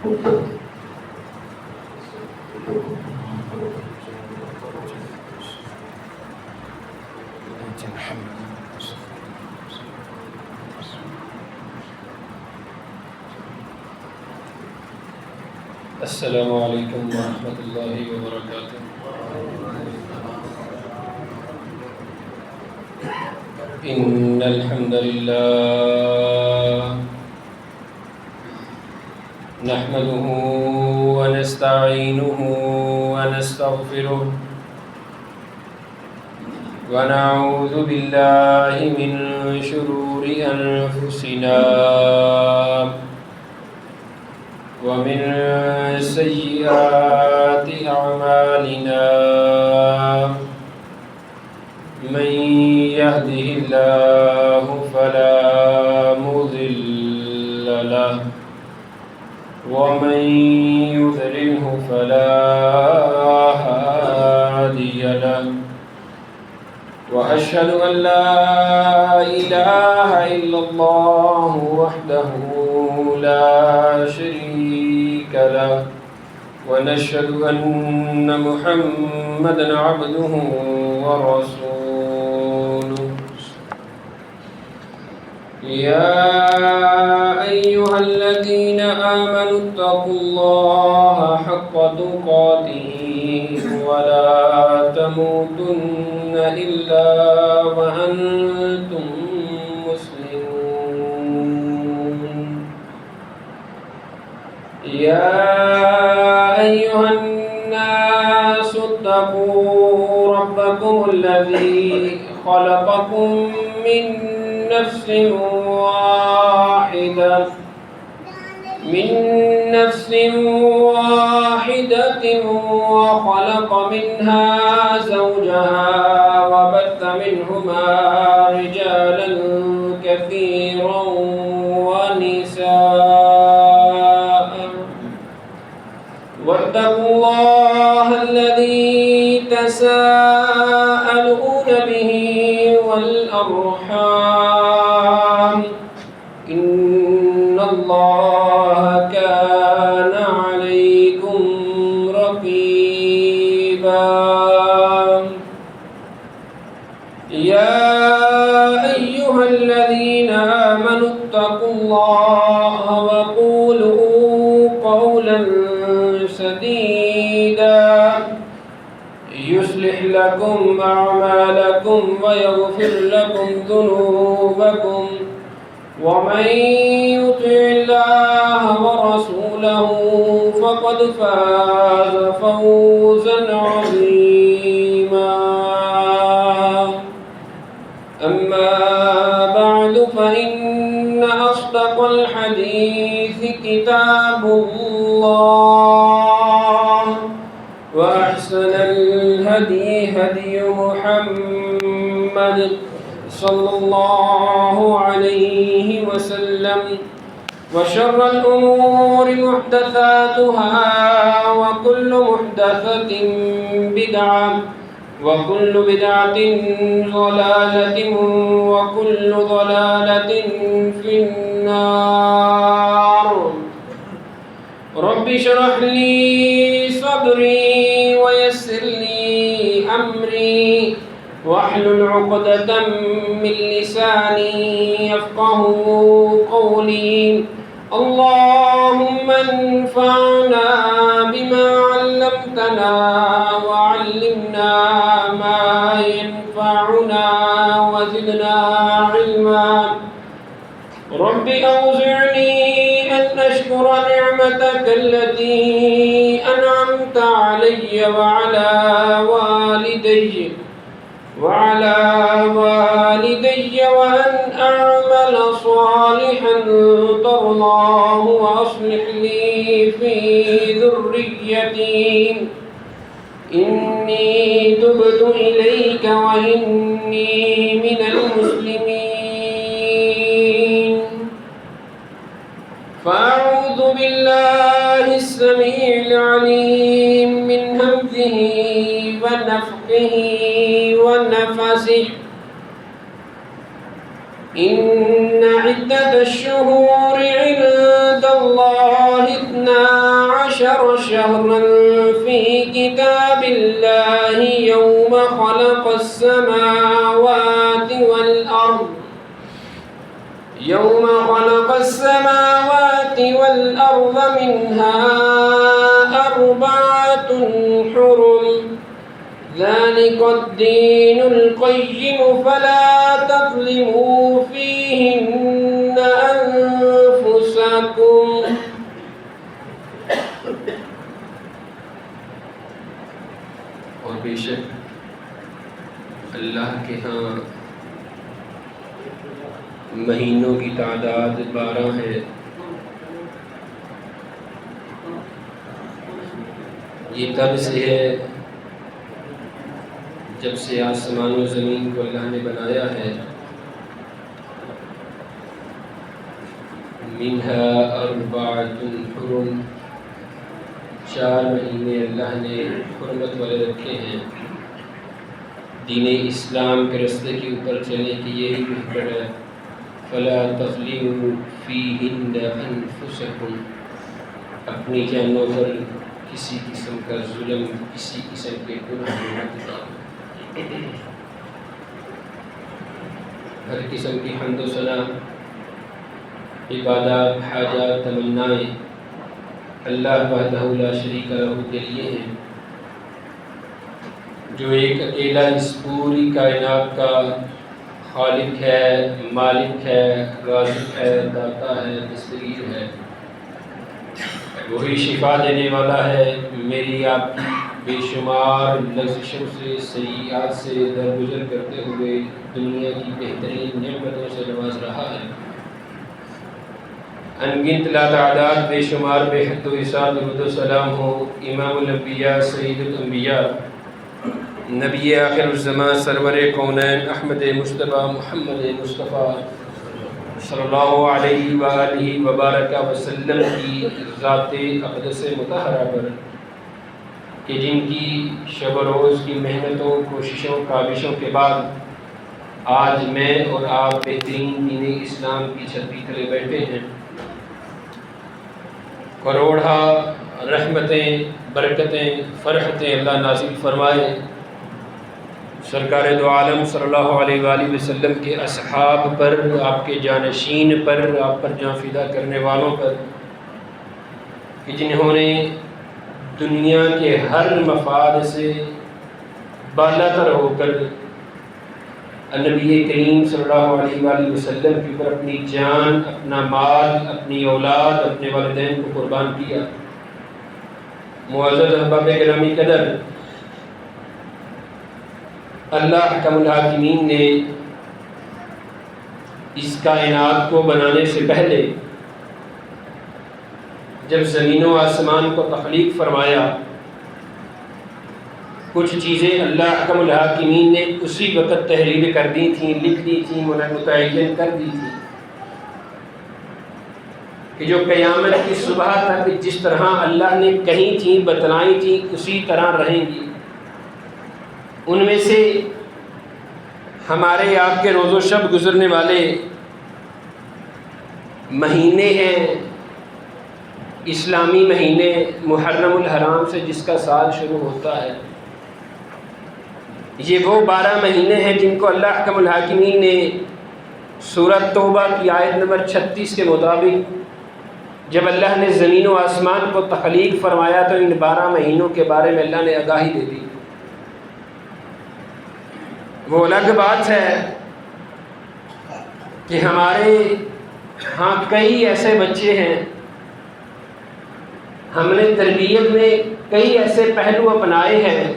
السلام عليكم ورحمة الله وبركاته. إن الحمد لله نحمده ونستعينه ونستغفره ونعوذ بالله من شرور أنفسنا ومن سيئات أعمالنا من يهده الله فلا مضل له ومن يضلله فلا هادي له وأشهد أن لا إله إلا الله وحده لا شريك له ونشهد أن محمدًا عبده ورسوله يا أيها الذين آمنوا اتقوا الله حق تقاته ولا تموتن إلا وأنتم مسلمون يا أيها الناس اتقوا ربكم الذي خلقكم من نفس واحدة وخلق منها زوجها وبث منهما رجالا كثيرا ونساء واتقوا الله الذي تساءلون به والأرحام إن الله كان عليكم رقيبا يا أيها الذين آمنوا اتقوا الله وقولوا قولا سديدا يصلح لكم أعمالكم ويغفر لكم ذنوبكم ومن يطع الله ورسوله فقد فاز فوزا عظيما أما بعد فإن أصدق الحديث كتاب الله وأحسن الهدي هدي محمد صلى الله عليه وسلم وشر الأمور محدثاتها وكل محدثة بدعة وكل بدعة ضلالة وكل ضلالة في النار رب اشرح لي صدري ويسر لي أمري واحلل عقدة من لساني يفقه قولي اللهم انفعنا بما علمتنا وعلمنا ما ينفعنا وزدنا علما رب أوزعني أن أشكر نعمتك التي أنعمت علي وعلى والدي وأن أعمل صالحا ترضاه وأصلح لي في ذريتي إني تبت إليك وإني من المسلمين فأعوذ بالله السميع العليم من همزه ونفخه ونفسه إن عدة الشهور عند الله 12 شهرا في كتاب الله يوم خلق السماوات والأرض منها 4 حرم ذلك الدين القيم فلا تظلموا فيهن أنفسكم اور بے شک اللہ کے ہاں مہینوں کی تعداد 12 ہے۔ یہ تب سے ہے جب سے آسمان و زمین کو اللہ نے بنایا ہے۔ منہا 4 حرم، 4 مہینے اللہ نے حرمت والے رکھے ہیں۔ دین اسلام کے راستے کے اوپر چلنے کی یہی بہتر ہے۔ فلا تظلموا فیہن انفسکم، اپنی جانوں پر کسی قسم کا ظلم، کسی قسم کے گناہ مت کرو۔ ہر قسم کی حمد و ثنا، عبادات، حاجات، تمنائیں اللہ وحدہ لا شریک لہ کے لیے ہیں، جو ایک اکیلا اس پوری کائنات کا خالق ہے، مالک ہے، رازق ہے، داتا ہے، دستگیر ہے۔ وہی شفا دینے والا ہے، میری آپ کی بے شمار لغزشوں سے، سیئات سے درگزر کرتے ہوئے دنیا کی بہترین نعمتوں سے نواز رہا ہے۔ انگنت لاتعداد بے شمار بے حد و حساب درود و سلام ہو امام الانبیاء سید الانبیاء نبی آخر الزمان سرور کونین احمد مصطفیٰ محمد مصطفیٰ صلی اللہ علیہ وآلہ وبارک وسلم کی ذات اقدس مطہرہ پر، کہ جن کی شب و روز کی محنتوں، کوششوں، کاوشوں کے بعد آج میں اور آپ بہترین دین اسلام کی چھتری تلے بیٹھے ہیں۔ کروڑا رحمتیں، برکتیں، فرحتیں اللہ نازل فرمائے سرکار دو عالم صلی اللہ علیہ وآلہ وسلم کے اصحاب پر، آپ کے جانشین پر، آپ پر جان فدا کرنے والوں پر، کہ جنہوں نے دنیا کے ہر مفاد سے بالا تر ہو کر نبی کریم صلی اللہ علیہ وآلہ وسلم کے اوپر اپنی جان، اپنا مال، اپنی اولاد، اپنے والدین کو قربان کیا۔ معزز احباب گرامی قدر، اللہ حکم الحاکمین نے اس کائنات کو بنانے سے پہلے جب زمین و آسمان کو تخلیق فرمایا، کچھ چیزیں اللہ حکم الحاکمین نے اسی وقت تحریر کر دی تھیں، لکھ دی تھیں، متعین کر دی تھیں، کہ جو قیامت کی صبح تک جس طرح اللہ نے کہیں تھیں، بتلائی تھیں، اسی طرح رہیں گی۔ ان میں سے ہمارے آپ کے روز و شب گزرنے والے مہینے ہیں، اسلامی مہینے، محرم الحرام سے جس کا سال شروع ہوتا ہے۔ یہ وہ 12 مہینے ہیں جن کو اللہ حکم الحاکمین نے سورۃ توبہ کی آیت نمبر 36 کے مطابق جب اللہ نے زمین و آسمان کو تخلیق فرمایا تو ان 12 مہینوں کے بارے میں اللہ نے آگاہی دے دی۔ وہ الگ بات ہے کہ ہمارے ہاں کئی ایسے بچے ہیں، ہم نے تربیت میں کئی ایسے پہلو اپنائے ہیں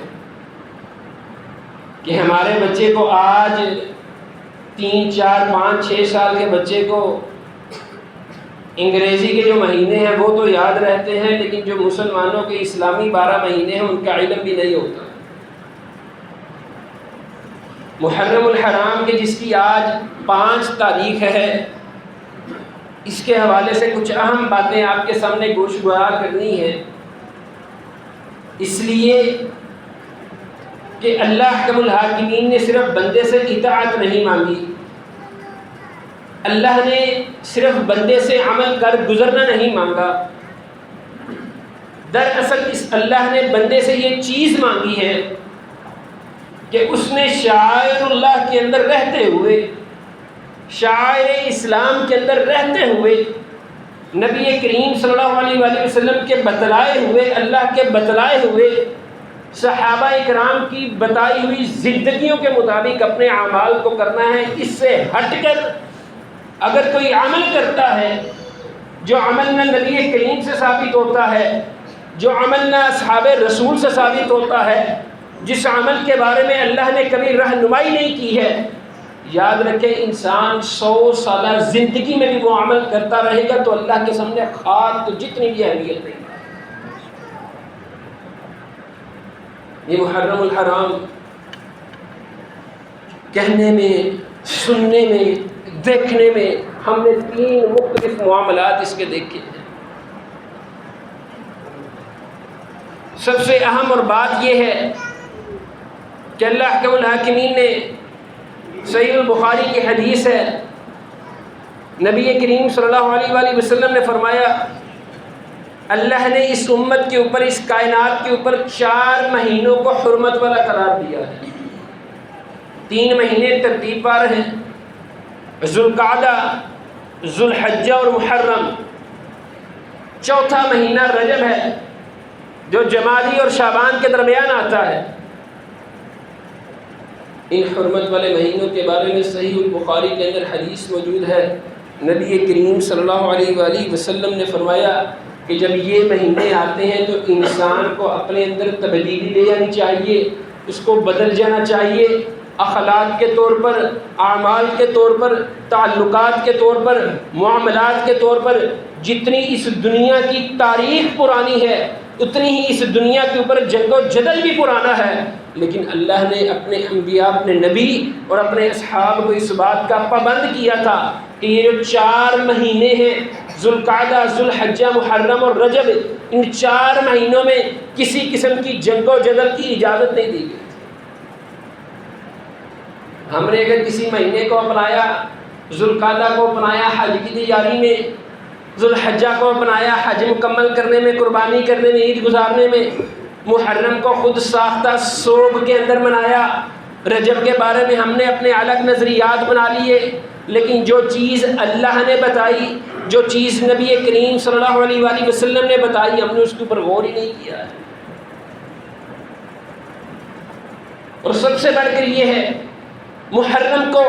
کہ ہمارے بچے کو آج 3، 4، 5، 6 سال کے بچے کو انگریزی کے جو مہینے ہیں وہ تو یاد رہتے ہیں، لیکن جو مسلمانوں کے اسلامی 12 مہینے ہیں ان کا علم بھی نہیں ہوتا۔ محرم الحرام کے جس کی آج 5 تاریخ ہے، اس کے حوالے سے کچھ اہم باتیں آپ کے سامنے گوشوار کرنی ہے، اس لیے کہ اللہ حکم الحاکمین نے صرف بندے سے اطاعت نہیں مانگی، اللہ نے صرف بندے سے عمل کر گزرنا نہیں مانگا، دراصل اس اللہ نے بندے سے یہ چیز مانگی ہے کہ اس نے شعائر اللہ کے اندر رہتے ہوئے، شعائر اسلام کے اندر رہتے ہوئے، نبی کریم صلی اللہ علیہ وآلہ وسلم کے بتلائے ہوئے، اللہ کے بتلائے ہوئے، صحابہ اکرام کی بتائی ہوئی زندگیوں کے مطابق اپنے اعمال کو کرنا ہے۔ اس سے ہٹ کر اگر کوئی عمل کرتا ہے جو عمل نہ نبی کریم سے ثابت ہوتا ہے، جو عمل نہ اصحاب رسول سے ثابت ہوتا ہے، جس عمل کے بارے میں اللہ نے کبھی رہنمائی نہیں کی ہے، یاد رکھیں انسان 100 سالہ زندگی میں بھی وہ عمل کرتا رہے گا تو اللہ کے سامنے خاک تو جتنی بھی اہمیت نہیں۔ یہ محرم الحرام کہنے میں، سننے میں، دیکھنے میں ہم نے 3 مختلف معاملات اس کے دیکھے ہیں۔ سب سے اہم اور بات یہ ہے کہ اللہ احکم الحاکمین نے صحیح البخاری کی حدیث ہے، نبی کریم صلی اللہ علیہ وآلہ وسلم نے فرمایا اللہ نے اس امت کے اوپر، اس کائنات کے اوپر 4 مہینوں کو حرمت والا قرار دیا ہے۔ 3 مہینے ترتیب پا رہے ہیں، ذوالقعدہ، ذوالحجہ اور محرم۔ چوتھا مہینہ رجب ہے جو جمادی اور شعبان کے درمیان آتا ہے۔ ان حرمت والے مہینوں کے بارے میں صحیح البخاری کے اندر حدیث موجود ہے، نبی کریم صلی اللہ علیہ وآلہ وسلم نے فرمایا کہ جب یہ مہینے آتے ہیں تو انسان کو اپنے اندر تبدیلی لے جانی چاہیے، اس کو بدل جانا چاہیے، اخلاق کے طور پر، اعمال کے طور پر، تعلقات کے طور پر، معاملات کے طور پر۔ جتنی اس دنیا کی تاریخ پرانی ہے اتنی ہی اس دنیا کے اوپر جنگ و جدل بھی پرانا ہے، لیکن اللہ نے اپنے انبیاء، اپنے نبی اور اپنے اصحاب کو اس بات کا پابند کیا تھا کہ یہ جو 4 مہینے ہیں، ذوالقعدہ، ذوالحجہ، محرم اور رجب، ان 4 مہینوں میں کسی قسم کی جنگ و جدل کی اجازت نہیں دی گئی۔ ہم نے اگر کسی مہینے کو اپنایا، ذوالقعدہ کو اپنایا حج کی تیاری میں، ذوالحجہ کو اپنایا حج مکمل کرنے میں، قربانی کرنے میں، عید گزارنے میں، محرم کو خود ساختہ سوگ کے اندر منایا، رجب کے بارے میں ہم نے اپنے الگ نظریات بنا لیے، لیکن جو چیز اللہ نے بتائی، جو چیز نبی کریم صلی اللہ علیہ وآلہ وسلم نے بتائی، ہم نے اس کے اوپر غور ہی نہیں کیا ہے۔ اور سب سے بڑھ کر یہ ہے، محرم کو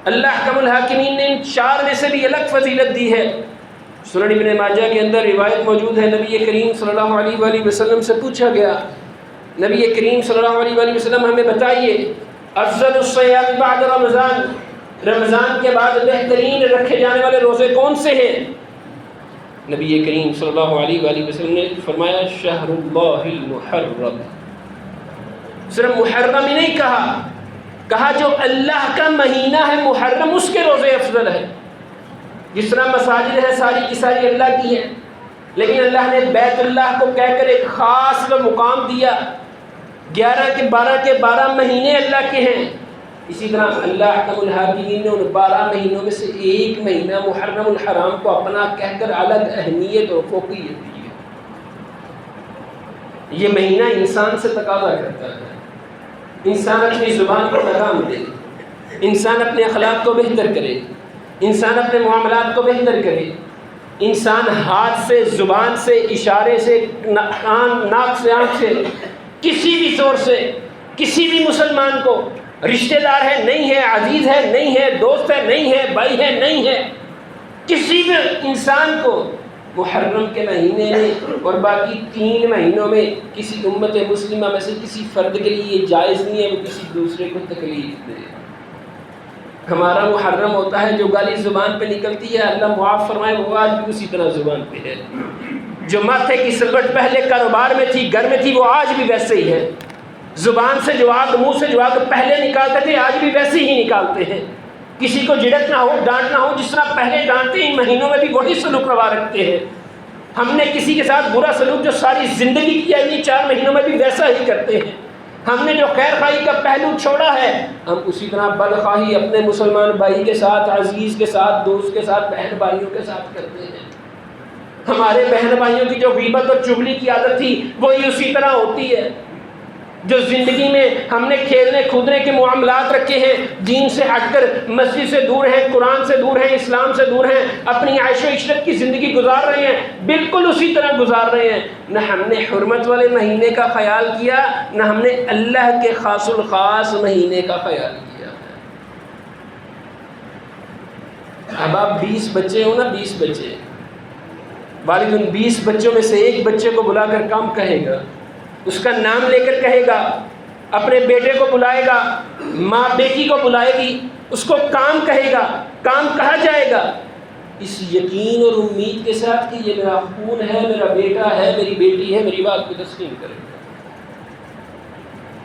اللہ احکم الحاکمین نے ان 4 میں سے بھی الگ فضیلت دی ہے۔ سنن ابن ماجہ کے اندر روایت موجود ہے، نبی کریم صلی اللہ علیہ وآلہ وسلم سے پوچھا گیا، نبی کریم صلی اللہ علیہ وآلہ وسلم ہمیں بتائیے افضل الصیام بعد رمضان، رمضان کے بعد بہترین رکھے جانے والے روزے کون سے ہیں؟ نبی کریم صلی اللہ علیہ وآلہ وسلم نے فرمایا شہر اللہ المحرم۔ صرف محرم ہی نہیں کہا جو اللہ کا مہینہ ہے محرم، اس کے روزے افضل ہیں۔ جس طرح مساجد ہے ساری کی ساری اللہ کی ہیں، لیکن اللہ نے بیت اللہ کو کہہ کر ایک خاص مقام دیا، 11 کے 12 مہینے اللہ کے ہیں۔ اسی طرح اللہ احکم الحاکمین نے ان 12 مہینوں میں سے ایک مہینہ محرم الحرام کو اپنا کہہ کر الگ اہمیت اور فوقیت دی ہے۔ یہ مہینہ انسان سے تقاضا کرتا ہے انسان اپنی زبان کو لگام دے، انسان اپنے اخلاق کو بہتر کرے، انسان اپنے معاملات کو بہتر کرے، انسان ہاتھ سے، زبان سے، اشارے سے، ناک سے، آنکھ سے، کسی بھی طور سے کسی بھی مسلمان کو، رشتہ دار ہے نہیں ہے، عزیز ہے نہیں ہے، دوست ہے نہیں ہے، بھائی ہے نہیں ہے، کسی بھی انسان کو محرم کے مہینے میں اور باقی 3 مہینوں میں کسی امت مسلمہ میں سے کسی فرد کے لیے یہ جائز نہیں ہے وہ کسی دوسرے کو تکلیف دے۔ ہمارا محرم ہوتا ہے جو گالی زبان پہ نکلتی ہے، اللہ معاف فرمائے، وہ آج بھی اسی طرح زبان پہ ہے۔ جو ماتھے کی سلوٹ پہلے کاروبار میں تھی، گھر میں تھی، وہ آج بھی ویسے ہی ہے۔ زبان سے جو آگ، منہ سے جو آگ پہلے نکالتے تھے آج بھی ویسے ہی نکالتے ہیں۔ کسی کو جھڑکنا ہو، ڈانٹنا ہو، جس طرح پہلے ڈانٹتے ان مہینوں میں بھی وہی سلوک روا رکھتے ہیں۔ ہم نے کسی کے ساتھ برا سلوک جو ساری زندگی کیا ہے 4 مہینوں میں بھی ویسا ہی کرتے ہیں۔ ہم نے جو خیر خواہی کا پہلو چھوڑا ہے ہم اسی طرح بدخواہی اپنے مسلمان بھائی کے ساتھ، عزیز کے ساتھ، دوست کے ساتھ، بہن بھائیوں کے ساتھ کرتے ہیں۔ ہمارے بہن بھائیوں کی جو غیبت اور چغلی کی عادت تھی وہی اسی طرح ہوتی ہے. جو زندگی میں ہم نے کھیلنے کودنے کے معاملات رکھے ہیں، دین سے ہٹ کر مسجد سے دور ہیں، قرآن سے دور ہیں، اسلام سے دور ہیں، اپنی عیش و عشرت کی زندگی گزار رہے ہیں، بالکل اسی طرح گزار رہے ہیں. نہ ہم نے حرمت والے مہینے کا خیال کیا، نہ ہم نے اللہ کے خاص الخاص مہینے کا خیال کیا. اب آپ 20 بچے ہو نا، 20 بچے، والد ان 20 بچوں میں سے ایک بچے کو بلا کر کام کہے گا، اس کا نام لے کر کہے گا، اپنے بیٹے کو بلائے گا، ماں بیٹی کو بلائے گی، اس کو کام کہے گا، کام کہا جائے گا، اس یقین اور امید کے ساتھ کہ یہ میرا خون ہے، میرا بیٹا ہے، میری بیٹی ہے، میری بات کو تسلیم کرے گا.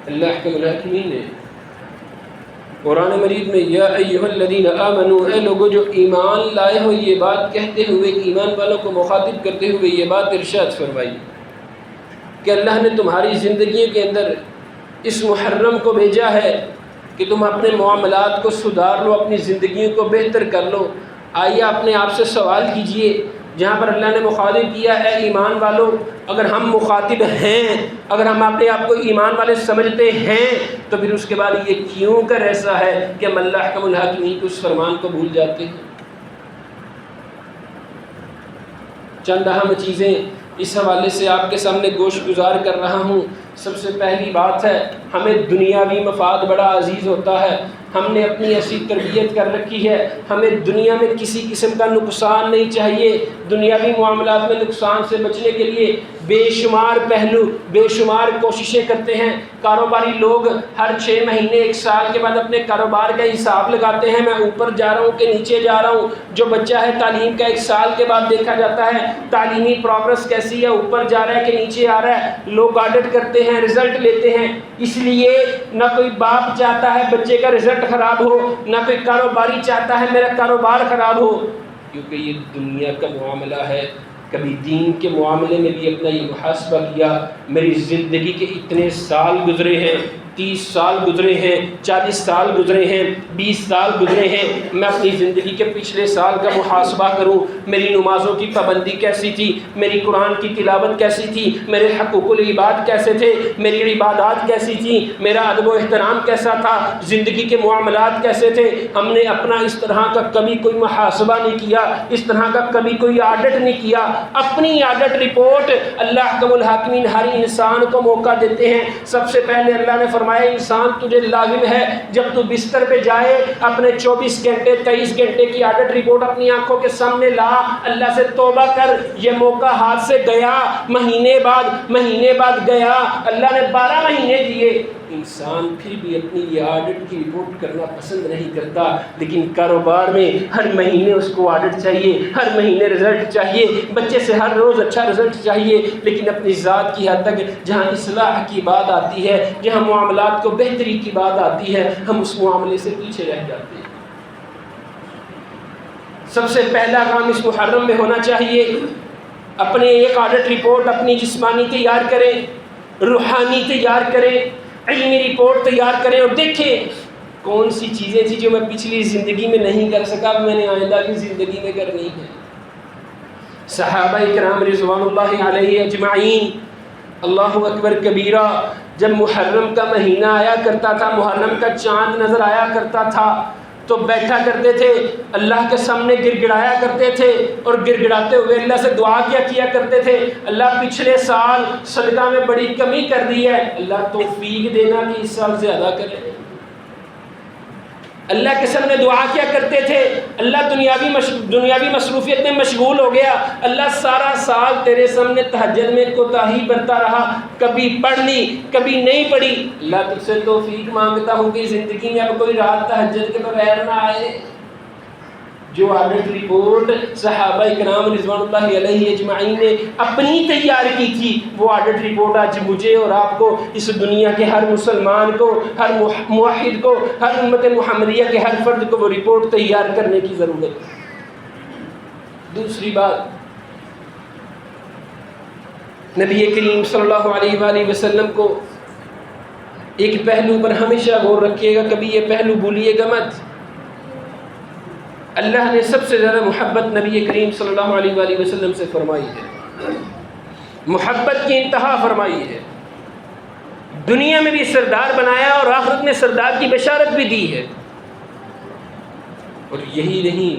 اللہ کے ملاحمین نے قرآن مجید میں یا ایھا الذین آمنوا، اے لوگوں جو ایمان لائے ہو، یہ بات کہتے ہوئے، ایمان والوں کو مخاطب کرتے ہوئے یہ بات ارشاد فرمائی کہ اللہ نے تمہاری زندگیوں کے اندر اس محرم کو بھیجا ہے کہ تم اپنے معاملات کو سدھار لو، اپنی زندگیوں کو بہتر کر لو. آئیے اپنے آپ سے سوال کیجئے، جہاں پر اللہ نے مخاطب کیا ہے ایمان والوں، اگر ہم مخاطب ہیں، اگر ہم اپنے آپ کو ایمان والے سمجھتے ہیں، تو پھر اس کے بعد یہ کیوں کر ایسا ہے کہ ہم اللہ احکم الحاکمین کے اس فرمان کو بھول جاتے ہیں. چند اہم چیزیں اس حوالے سے آپ کے سامنے گوش گزار کر رہا ہوں. سب سے پہلی بات ہے، ہمیں دنیاوی مفاد بڑا عزیز ہوتا ہے. ہم نے اپنی ایسی تربیت کر رکھی ہے، ہمیں دنیا میں کسی قسم کا نقصان نہیں چاہیے. دنیاوی معاملات میں نقصان سے بچنے کے لیے بے شمار پہلو، بے شمار کوششیں کرتے ہیں. کاروباری لوگ ہر 6 مہینے 1 سال کے بعد اپنے کاروبار کا حساب لگاتے ہیں، میں اوپر جا رہا ہوں کہ نیچے جا رہا ہوں. جو بچہ ہے تعلیم کا 1 سال کے بعد دیکھا جاتا ہے تعلیمی پروگرس کیسی ہے، اوپر جا رہا ہے کہ نیچے آ رہا ہے. لوگ آڈٹ کرتے ہیں، رزلٹ لیتے ہیں. اس لیے نہ کوئی باپ چاہتا ہے بچے کا رزلٹ خراب ہو، نہ کوئی کاروباری چاہتا ہے میرا کاروبار خراب ہو، کیونکہ یہ دنیا کا معاملہ ہے. کبھی دین کے معاملے میں بھی اپنا یہ محاسبہ کیا، میری زندگی کے اتنے سال گزرے ہیں، 30 سال گزرے ہیں، 40 سال گزرے ہیں، 20 سال گزرے ہیں، میں اپنی زندگی کے پچھلے سال کا محاسبہ کروں. میری نمازوں کی پابندی کیسی تھی، میری قرآن کی تلاوت کیسی تھی، میرے حقوق العباد کیسے تھے، میری عبادات کیسی تھیں، میرا ادب و احترام کیسا تھا، زندگی کے معاملات کیسے تھے. ہم نے اپنا اس طرح کا کبھی کوئی محاسبہ نہیں کیا، اس طرح کا کبھی کوئی آڈٹ نہیں کیا. اپنی آڈٹ رپورٹ اللہ احکم الحاکمین ہر انسان کو موقع دیتے ہیں. سب سے پہلے اللہ نے فرمایا انسان تجھے لازم ہے جب تو بستر پہ جائے اپنے 24 گھنٹے 23 گھنٹے کی آڈٹ رپورٹ اپنی آنکھوں کے سامنے لا، اللہ سے توبہ کر. یہ موقع ہاتھ سے گیا، مہینے بعد گیا، اللہ نے 12 مہینے دیے. انسان پھر بھی اپنی یہ آڈٹ کی رپورٹ کرنا پسند نہیں کرتا، لیکن کاروبار میں ہر مہینے اس کو آڈٹ چاہیے، ہر مہینے رزلٹ چاہیے، بچے سے ہر روز اچھا رزلٹ چاہیے. لیکن اپنی ذات کی حد تک جہاں اصلاح کی بات آتی ہے، جہاں معاملات کو بہتری کی بات آتی ہے، ہم اس معاملے سے پیچھے رہ جاتے ہیں. سب سے پہلا کام اس محرم میں ہونا چاہیے، اپنے ایک آڈٹ رپورٹ اپنی جسمانی تیار کریں، روحانی تیار کریں، علمی رپورٹ تیار کریں اور دیکھیں کون سی چیزیں تھیں جو میں پچھلی زندگی میں نہیں کر سکا، میں نے آئندہ کی زندگی میں کرنی ہے. صحابہ کرام رضوان اللہ علیہ اجمعین، اللہ اکبر کبیرہ، جب محرم کا مہینہ آیا کرتا تھا، محرم کا چاند نظر آیا کرتا تھا تو بیٹھا کرتے تھے، اللہ کے سامنے گڑ گڑایا کرتے تھے اور گڑ گڑاتے ہوئے اللہ سے دعا کیا کرتے تھے، اللہ پچھلے سال صدقہ میں بڑی کمی کر دی ہے، اللہ توفیق دینا کہ اس سال زیادہ کرے. اللہ کے سامنے دعا کیا کرتے تھے، اللہ دنیاوی مصروفیت میں مشغول ہو گیا، اللہ سارا سال تیرے سامنے تہجد میں کوتاہی برتا رہا، کبھی پڑھ لی کبھی نہیں پڑھی، اللہ تجھ سے توفیق مانگتا ہوں کہ زندگی میں اب کوئی رات تہجد کے بغیر نہ آئے. جو آڈٹ رپورٹ صحابہ کرام رضوان اللہ علیہ اجمعین نے اپنی تیار کی تھی، وہ آڈٹ رپورٹ آج مجھے اور آپ کو، اس دنیا کے ہر مسلمان کو، ہر موحد کو، ہر امت محمدیہ کے ہر فرد کو وہ رپورٹ تیار کرنے کی ضرورت ہے. دوسری بات، نبی کریم صلی اللہ علیہ وآلہ وسلم کو ایک پہلو پر ہمیشہ غور رکھیے گا، کبھی یہ پہلو بھولیے گا مت. اللہ نے سب سے زیادہ محبت نبی کریم صلی اللہ علیہ وآلہ وسلم سے فرمائی ہے، محبت کی انتہا فرمائی ہے، دنیا میں بھی سردار بنایا اور آخرت میں سردار کی بشارت بھی دی ہے۔ اور یہی نہیں،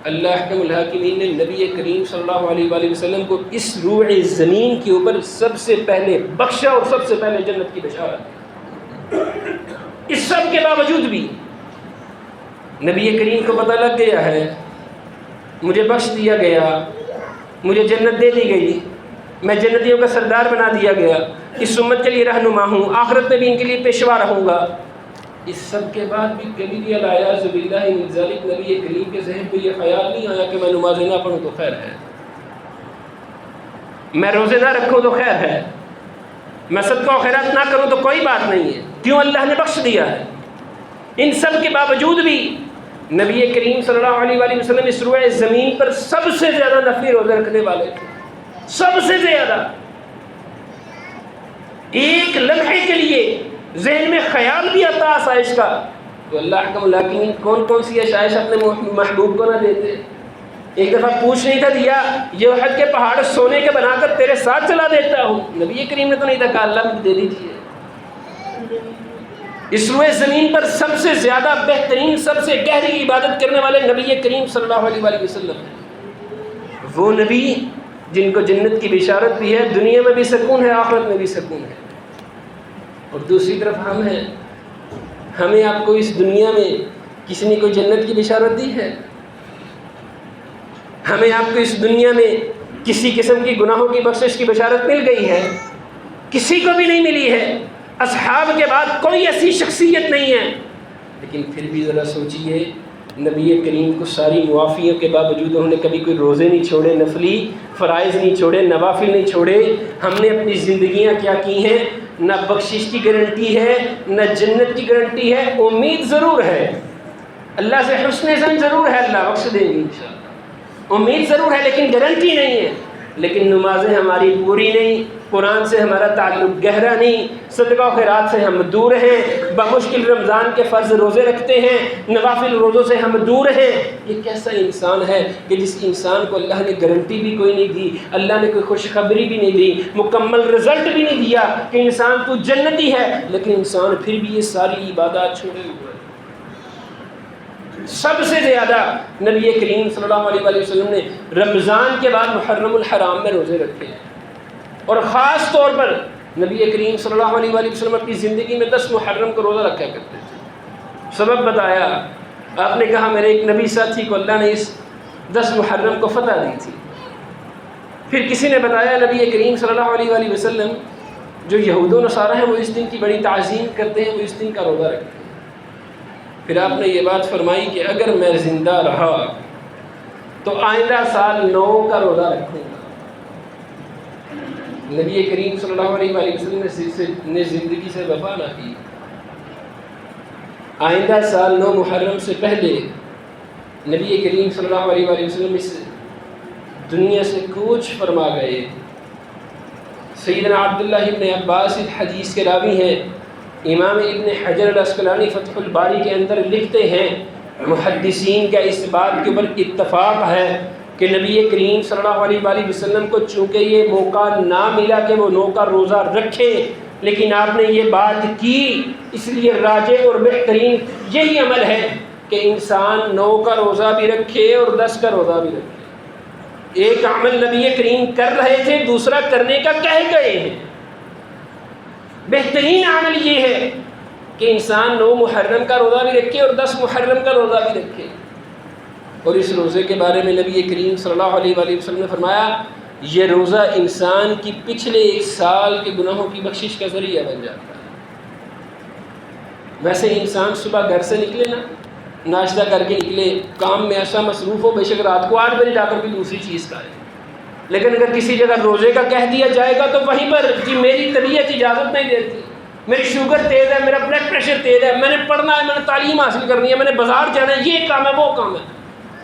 اللہ احکم الحاکمین نے نبی کریم صلی اللہ علیہ وآلہ وسلم کو اس روع زمین کے اوپر سب سے پہلے بخشا اور سب سے پہلے جنت کی بشارت۔ اس سب کے باوجود بھی نبی کریم کو پتہ لگ گیا ہے، مجھے بخش دیا گیا، مجھے جنت دے دی گئی، میں جنتیوں کا سردار بنا دیا گیا، اس امت کے لیے رہنما ہوں، آخرت میں بھی ان کے لیے پیشوا رہوں گا۔ اس سب کے بعد بھی کبھی بھی اعوذ باللہ من ذالک نبی کریم کے ذہن پہ یہ خیال نہیں آیا کہ میں نماز نہ پڑھوں تو خیر ہے، میں روزے نہ رکھوں تو خیر ہے، میں صدقہ و خیرات نہ کروں تو کوئی بات نہیں ہے، کیوں اللہ نے بخش دیا ہے۔ ان سب کے باوجود بھی نبی کریم صلی اللہ علیہ وآلہ وسلم اس روئے زمین پر سب سے زیادہ نفلی روزے رکھنے والے تھے، سب سے زیادہ۔ ایک لمحے کے لیے ذہن میں خیال بھی آتا آسائش کا تو اللہ احکم الحاکمین کون کون سی آسائش اپنے محبوب کو نہ دیتے۔ ایک دفعہ پوچھ نہیں تھا دیا، یہ احد کے پہاڑ سونے کے بنا کر تیرے ساتھ چلا دیتا ہوں، نبی کریم نے تو نہیں کہا اللہ مجھے دے دیجیے۔ اس روئے زمین پر سب سے زیادہ بہترین، سب سے گہری عبادت کرنے والے نبی کریم صلی اللہ علیہ وآلہ وسلم ہیں، وہ نبی جن کو جنت کی بشارت بھی ہے، دنیا میں بھی سکون ہے، آخرت میں بھی سکون ہے۔ اور دوسری طرف ہم ہیں، ہمیں آپ کو اس دنیا میں کسی نے کوئی جنت کی بشارت دی ہے؟ ہمیں آپ کو اس دنیا میں کسی قسم کی گناہوں کی بخشش کی بشارت مل گئی ہے؟ کسی کو بھی نہیں ملی ہے۔ اصحاب کے بعد کوئی ایسی شخصیت نہیں ہے، لیکن پھر بھی ذرا سوچئے، نبی کریم کو ساری معافیوں کے باوجود انہوں نے کبھی کوئی روزے نہیں چھوڑے، نفلی فرائض نہیں چھوڑے، نوافل نہیں چھوڑے۔ ہم نے اپنی زندگیاں کیا کی ہیں؟ نہ بخشش کی گارنٹی ہے، نہ جنت کی گارنٹی ہے، امید ضرور ہے، اللہ سے حسن ظن ضرور ہے، اللہ بخش دیں گے انشاءاللہ، امید ضرور ہے لیکن گارنٹی نہیں ہے۔ لیکن نمازیں ہماری پوری نہیں، قرآن سے ہمارا تعلق گہرا نہیں، صدقہ و خیرات سے ہم دور ہیں، بمشکل رمضان کے فرض روزے رکھتے ہیں، نوافل روزوں سے ہم دور ہیں۔ یہ کیسا انسان ہے کہ جس انسان کو اللہ نے گارنٹی بھی کوئی نہیں دی، اللہ نے کوئی خوشخبری بھی نہیں دی، مکمل رزلٹ بھی نہیں دیا کہ انسان تو جنتی ہے، لیکن انسان پھر بھی یہ ساری عبادات چھوڑے ہوئے۔ سب سے زیادہ نبی کریم صلی اللہ علیہ وآلہ وسلم نے رمضان کے بعد محرم الحرام میں روزے رکھے ہیں، اور خاص طور پر نبی کریم صلی اللہ علیہ وآلہ وسلم اپنی زندگی میں 10 محرم کو روزہ رکھا کرتے تھے۔ سبب بتایا، آپ نے کہا میرے ایک نبی ساتھی کو اللہ نے اس 10 محرم کو فتح دی تھی۔ پھر کسی نے بتایا نبی کریم صلی اللہ علیہ وآلہ وسلم جو یہود و نصارہ ہیں وہ اس دن کی بڑی تعظیم کرتے ہیں، وہ اس دن کا روزہ رکھتے ہیں۔ پھر آپ نے یہ بات فرمائی کہ اگر میں زندہ رہا تو آئندہ سال 9 کا روزہ رکھوں گا۔ نبی کریم صلی اللہ علیہ وآلہ وسلم نے زندگی سے وفا نہ کی، آئندہ سال 9 محرم سے پہلے نبی کریم صلی اللہ علیہ وآلہ وسلم اس دنیا سے کوچ فرما گئے۔ سیدنا عبداللہ ابن عباس حدیث کے راوی ہیں، امام ابن حجر العسقلانی فتح الباری کے اندر لکھتے ہیں، محدثین کا اس بات کے اوپر اتفاق ہے کہ نبی کریم صلی اللہ علیہ وآلہ وسلم کو چونکہ یہ موقع نہ ملا کہ وہ 9 کا روزہ رکھے، لیکن آپ نے یہ بات کی، اس لیے راجح اور بہترین یہی عمل ہے کہ انسان 9 کا روزہ بھی رکھے اور 10 کا روزہ بھی رکھے۔ ایک عمل نبی کریم کر رہے تھے، دوسرا کرنے کا کہہ گئے ہیں۔ بہترین عمل یہ ہے کہ انسان 9 محرم کا روزہ بھی رکھے اور 10 محرم کا روزہ بھی رکھے۔ اور اس روزے کے بارے میں نبی کریم صلی اللہ علیہ وآلہ وسلم نے فرمایا، یہ روزہ انسان کی پچھلے 1 سال کے گناہوں کی بخشش کا ذریعہ بن جاتا ہے۔ ویسے انسان صبح گھر سے نکلے نا، ناشتہ کر کے نکلے، کام میں ایسا مصروف ہو، بے شک رات کو 8 بجے جا کر بھی دوسری چیز کھائے، لیکن اگر کسی جگہ روزے کا کہہ دیا جائے گا تو وہیں پر جی میری طبیعت اجازت نہیں دیتی، میری شوگر تیز ہے، میرا بلڈ پریشر تیز ہے، میں نے پڑھنا ہے، میں نے تعلیم حاصل کرنی ہے، میں نے بازار جانا ہے، یہ کام ہے وہ کام ہے۔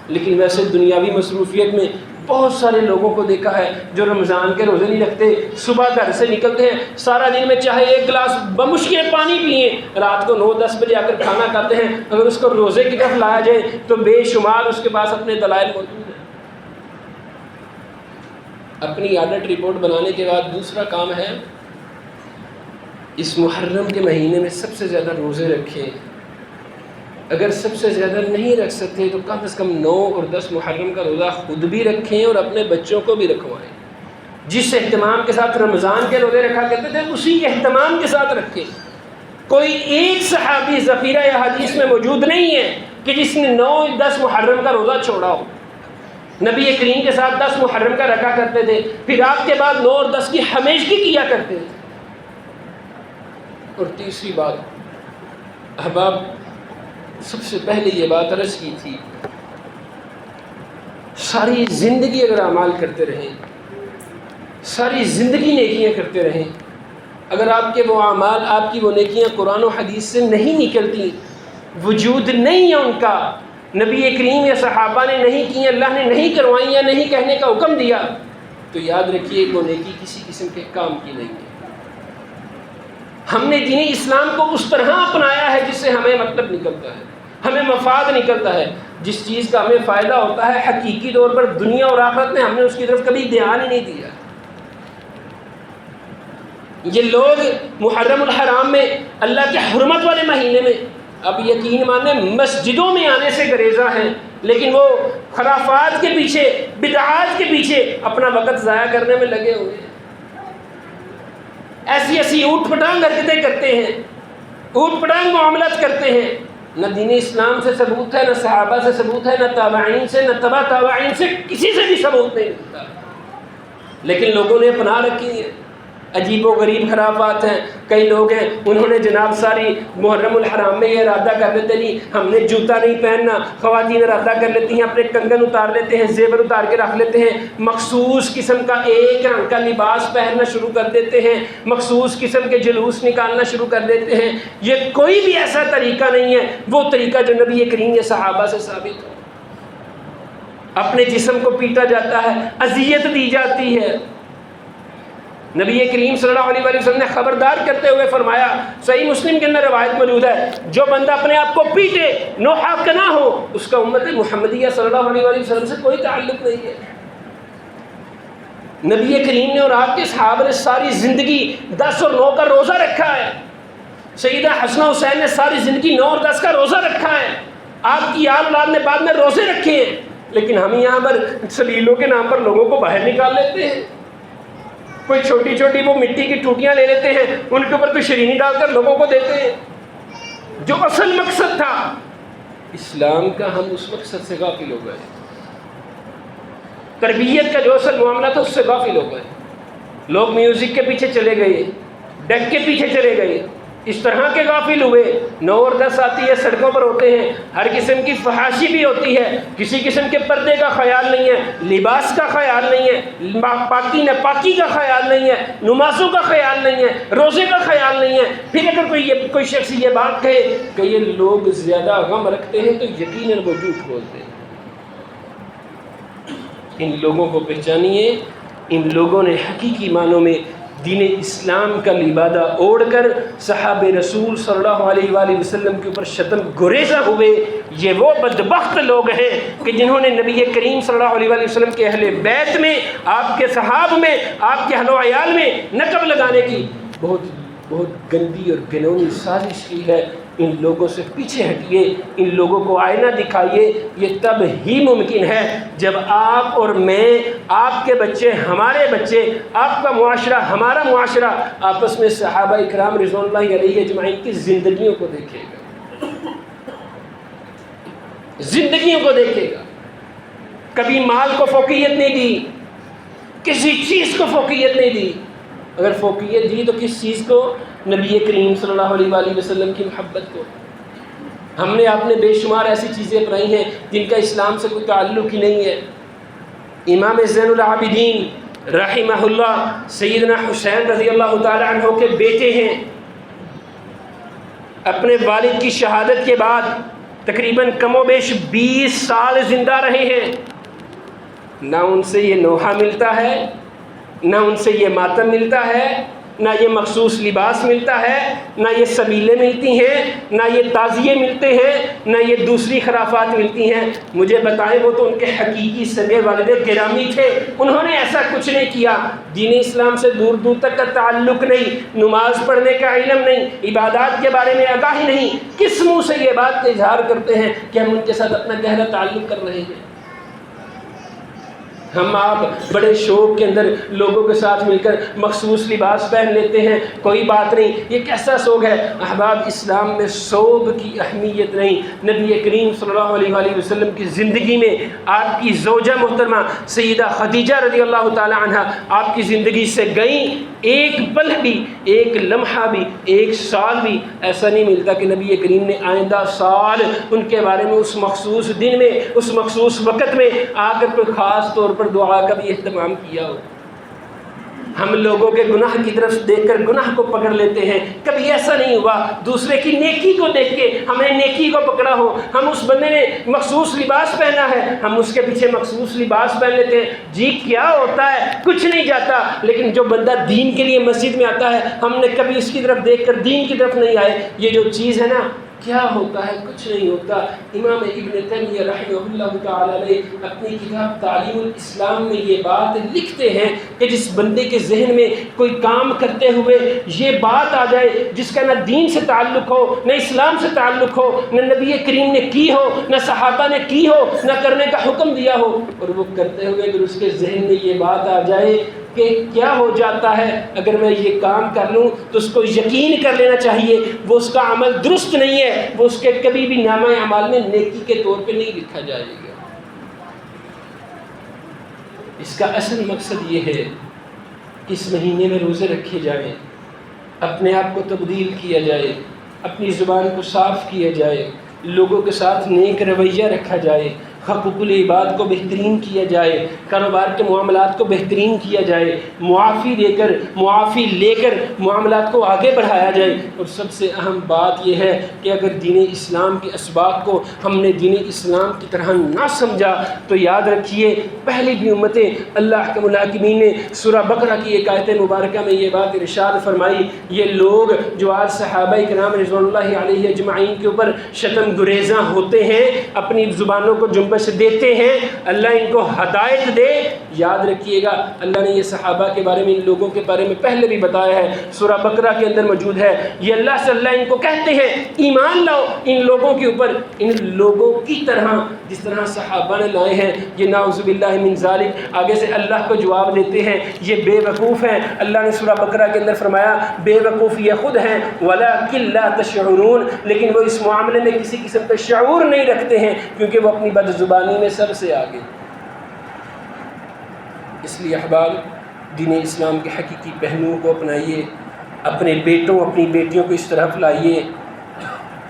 لیکن ویسے دنیاوی مصروفیت میں بہت سارے لوگوں کو دیکھا ہے جو رمضان کے روزے نہیں رکھتے، صبح گھر سے نکلتے ہیں، سارا دن میں چاہے ایک گلاس بمشکل پانی پئیں، رات کو 9-10 بجے آ کر کھانا کھاتے ہیں، اگر اس کو روزے کی طرف لایا جائے تو بے شمار اس کے پاس اپنے دلائل موجود ہیں۔ اپنی عادت رپورٹ بنانے کے بعد دوسرا کام ہے اس محرم کے مہینے میں سب سے زیادہ روزے رکھیں۔ اگر سب سے زیادہ نہیں رکھ سکتے تو کم از کم 9 اور 10 محرم کا روزہ خود بھی رکھیں اور اپنے بچوں کو بھی رکھوائیں۔ جس اہتمام کے ساتھ رمضان کے روزے رکھا کرتے تھے اسی اہتمام کے ساتھ رکھیں۔ کوئی ایک صحابی ذخیرہ یا حدیث میں موجود نہیں ہے کہ جس نے 9-10 محرم کا روزہ چھوڑا ہو۔ نبی کریم کے ساتھ 10 محرم کا رکھا کرتے تھے، پھر آپ کے بعد 9 اور 10 کی ہمیشگی کیا کرتے تھے۔ اور تیسری بات، احباب، سب سے پہلے یہ بات عرض کی تھی، ساری زندگی اگر اعمال کرتے رہیں، ساری زندگی نیکیاں کرتے رہیں، اگر آپ کے وہ اعمال، آپ کی وہ نیکیاں قرآن و حدیث سے نہیں نکلتی، وجود نہیں ہے ان کا، نبی کریم یا صحابہ نے نہیں کی، اللہ نے نہیں کروائی یا نہیں کہنے کا حکم دیا، تو یاد رکھیے وہ نیکی کسی قسم کے کام کی نہیں ہے۔ ہم نے دین اسلام کو اس طرح اپنایا ہے جس سے ہمیں مطلب نکلتا ہے، ہمیں مفاد نکلتا ہے، جس چیز کا ہمیں فائدہ ہوتا ہے حقیقی طور پر دنیا اور آخرت میں، ہم نے اس کی طرف کبھی دھیان ہی نہیں دیا۔ یہ لوگ محرم الحرام میں، اللہ کے حرمت والے مہینے میں، اب یقین مانیں مسجدوں میں آنے سے گریزاں ہیں، لیکن وہ خرافات کے پیچھے، بدعات کے پیچھے اپنا وقت ضائع کرنے میں لگے ہوئے ہیں۔ ایسی ایسی اوٹ پٹانگ حرکتیں کرتے ہیں، اوٹ پٹانگ معاملات کرتے ہیں، نہ دین اسلام سے ثبوت ہے، نہ صحابہ سے ثبوت ہے، نہ تابعین سے، نہ تبع تابعین سے، کسی سے بھی ثبوت نہیں ملتا، لیکن لوگوں نے اپنا رکھی ہے۔ عجیب و غریب خرافات ہیں۔ کئی لوگ ہیں انہوں نے جناب ساری محرم الحرام میں یہ ارادہ کر لیتے نہیں ہم نے جوتا نہیں پہننا، خواتین ارادہ کر لیتی ہیں اپنے کنگن اتار لیتے ہیں، زیور اتار کے رکھ لیتے ہیں، مخصوص قسم کا ایک رنگ کا لباس پہننا شروع کر دیتے ہیں، مخصوص قسم کے جلوس نکالنا شروع کر دیتے ہیں۔ یہ کوئی بھی ایسا طریقہ نہیں ہے وہ طریقہ جو نبی کریم یا صحابہ سے ثابت ہو۔ اپنے جسم کو پیٹا جاتا ہے، اذیت دی جاتی ہے۔ نبی کریم صلی اللہ علیہ وسلم نے خبردار کرتے ہوئے فرمایا، صحیح مسلم کے اندر روایت موجود ہے، جو بندہ اپنے آپ کو پیٹے، نوحہ کا نہ ہو، اس کا امت محمدیہ صلی اللہ علیہ وسلم سے کوئی تعلق نہیں ہے۔ نبی کریم نے اور آپ کے صحابہ نے ساری زندگی 10 اور 9 کا روزہ رکھا ہے۔ سیدہ حسنہ حسین نے ساری زندگی 9 اور 10 کا روزہ رکھا ہے۔ آپ کی آل اولاد نے بعد میں روزے رکھے ہیں، لیکن ہم یہاں پر سلیلوں کے نام پر لوگوں کو باہر نکال لیتے ہیں۔ کوئی چھوٹی چھوٹی وہ مٹی کی ٹوٹیاں لے لیتے ہیں، ان کے اوپر کوئی شرینی ڈال کر لوگوں کو دیتے ہیں۔ جو اصل مقصد تھا اسلام کا، ہم اس مقصد سے غافل ہو گئے۔ تربیت کا جو اصل معاملہ تھا اس سے غافل ہو گئے۔ لوگ میوزک کے پیچھے چلے گئے، ڈیک کے پیچھے چلے گئے، اس طرح کے غافل ہوئے۔ 9 اور 10 آتی ہے، سڑکوں پر ہوتے ہیں، ہر قسم کی فحاشی بھی ہوتی ہے، کسی قسم کے پردے کا خیال نہیں ہے، لباس کا خیال نہیں ہے، پاکی کا خیال نہیں ہے، نمازوں کا خیال نہیں ہے، روزے کا خیال نہیں ہے۔ پھر اگر کوئی شخص یہ بات کہے کہ یہ لوگ زیادہ غم رکھتے ہیں تو یقیناً وہ جھوٹ بولتے ہیں۔ ان لوگوں کو پہچانیے، ان لوگوں نے حقیقی معنوں میں دین اسلام کا لبادہ اوڑھ کر صحابہ رسول صلی اللہ علیہ وآلہ وسلم کے اوپر شتم گریزہ ہوئے۔ یہ وہ بدبخت لوگ ہیں کہ جنہوں نے نبی کریم صلی اللہ علیہ وآلہ وسلم کے اہل بیت میں، آپ کے صحاب میں، آپ کے اہل و عیال میں نقب لگانے کی بہت گندی اور گھنونی سازش کی ہے۔ ان لوگوں سے پیچھے ہٹیے، ان لوگوں کو آئینہ دکھائیے۔ یہ تب ہی ممکن ہے جب آپ اور میں، آپ کے بچے، ہمارے بچے، آپ کا معاشرہ، ہمارا معاشرہ آپس میں صحابہ اکرام رضوان اللہ علیہ اجمعین کی زندگیوں کو دیکھے گا، زندگیوں کو دیکھے گا۔ کبھی مال کو فوقیت نہیں دی، کسی چیز کو فوقیت نہیں دی۔ اگر فوقیت دی تو کس چیز کو؟ نبی کریم صلی اللہ علیہ وآلہ وسلم کی محبت کو۔ ہم نے آپ نے بے شمار ایسی چیزیں اپنائی ہیں جن کا اسلام سے کوئی تعلق ہی نہیں ہے۔ امام زین العابدین رحمہ اللہ سیدنا حسین رضی اللہ تعالی عنہ کے بیٹے ہیں۔ اپنے والد کی شہادت کے بعد تقریباً کم و بیش 20 سال زندہ رہے ہیں۔ نہ ان سے یہ نوحہ ملتا ہے، نہ ان سے یہ ماتم ملتا ہے، نہ یہ مخصوص لباس ملتا ہے، نہ یہ سبیلیں ملتی ہیں، نہ یہ تعزیے ملتے ہیں، نہ یہ دوسری خرافات ملتی ہیں۔ مجھے بتائیں، وہ تو ان کے حقیقی سگے والد گرامی تھے، انہوں نے ایسا کچھ نہیں کیا۔ دین اسلام سے دور دور تک کا تعلق نہیں، نماز پڑھنے کا علم نہیں، عبادات کے بارے میں آگاہی نہیں، کس منہ سے یہ بات کا اظہار کرتے ہیں کہ ہم ان کے ساتھ اپنا گہرا تعلق کر رہے ہیں؟ ہم آپ بڑے شوق کے اندر لوگوں کے ساتھ مل کر مخصوص لباس پہن لیتے ہیں، کوئی بات نہیں، یہ کیسا سوگ ہے؟ احباب، اسلام میں سوگ کی اہمیت نہیں۔ نبی کریم صلی اللہ علیہ وآلہ وسلم کی زندگی میں آپ کی زوجہ محترمہ سیدہ خدیجہ رضی اللہ تعالی عنہ آپ کی زندگی سے گئیں، ایک پل بھی، ایک لمحہ بھی، ایک سال بھی ایسا نہیں ملتا کہ نبی کریم نے آئندہ سال ان کے بارے میں اس مخصوص دن میں، اس مخصوص وقت میں آ کر کوئی خاص طور پر دعا کا بھی اہتمام کیا ہو۔ ہم لوگوں کے گناہ کی طرف دیکھ کر گناہ کو پکڑ لیتے ہیں، کبھی ایسا نہیں ہوا دوسرے کی نیکی کو دیکھ کے ہم نے نیکی کو پکڑا ہو۔ ہم اس بندے نے مخصوص لباس پہنا ہے، ہم اس کے پیچھے مخصوص لباس پہن لیتے ہیں، جی کیا ہوتا ہے؟ کچھ نہیں جاتا۔ لیکن جو بندہ دین کے لیے مسجد میں آتا ہے، ہم نے کبھی اس کی طرف دیکھ کر دین کی طرف نہیں آئے۔ یہ جو چیز ہے نا، کیا ہوتا ہے؟ کچھ نہیں ہوتا۔ امام ابن تیمیہ رحمہ اللہ تعالی علیہ اپنی کتاب تعلیم الاسلام میں یہ بات لکھتے ہیں کہ جس بندے کے ذہن میں کوئی کام کرتے ہوئے یہ بات آ جائے جس کا نہ دین سے تعلق ہو، نہ اسلام سے تعلق ہو، نہ نبی کریم نے کی ہو، نہ صحابہ نے کی ہو، نہ کرنے کا حکم دیا ہو، اور وہ کرتے ہوئے اگر اس کے ذہن میں یہ بات آ جائے کہ کیا ہو جاتا ہے اگر میں یہ کام کر لوں، تو اس کو یقین کر لینا چاہیے وہ اس کا عمل درست نہیں ہے، وہ اس کے کبھی بھی نامہ اعمال میں نیکی کے طور پہ نہیں لکھا جائے گا۔ اس کا اصل مقصد یہ ہے کہ اس مہینے میں روزے رکھے جائیں، اپنے آپ کو تبدیل کیا جائے، اپنی زبان کو صاف کیا جائے، لوگوں کے ساتھ نیک رویہ رکھا جائے، حقوق العباد کو بہترین کیا جائے، کاروبار کے معاملات کو بہترین کیا جائے، معافی لے کر معاملات کو آگے بڑھایا جائے۔ اور سب سے اہم بات یہ ہے کہ اگر دین اسلام کے اسباق کو ہم نے دین اسلام کی طرح نہ سمجھا تو یاد رکھیے پہلی بھی امتیں، اللہ کے ملاکمین نے سورہ بقرہ کی ایک آیت مبارکہ میں یہ بات ارشاد فرمائی، یہ لوگ جو آج صحابہ کرام رضوان اللہ علیہ اجمعین کے اوپر شتم گریزاں ہوتے ہیں، اپنی زبانوں کو جنبش دیتے ہیں، اللہ ان کو ہدایت دے۔ یاد رکھیے گا اللہ نے یہ صحابہ کے بارے میں، ان لوگوں کے بارے میں پہلے بھی بتایا ہے، سورہ بقرہ کے اندر موجود ہے۔ یہ اللہ سے اللہ ان کو کہتے ہیں ایمان لاؤ ان لوگوں کے اوپر، ان لوگوں کی طرح جس طرح صحابہ نے لائے ہیں۔ یہ نعوذ باللہ من ذالک، آگے سے اللہ کو جواب دیتے ہیں یہ بے وقوف ہیں۔ اللہ نے سورہ بقرہ کے اندر فرمایا بے وقوف یہ خود ہیں، وَلَٰكِن لَّا تَشْعُرُونَ، لیکن وہ اس معاملے میں کسی قسم کا شعور نہیں رکھتے ہیں کیونکہ وہ اپنی بد زبانی میں سب سے آگے۔ اس لیے احباب، دین اسلام کے حقیقی پہلوؤں کو اپنائیے، اپنے بیٹوں اپنی بیٹیوں کو اس طرف لائیے۔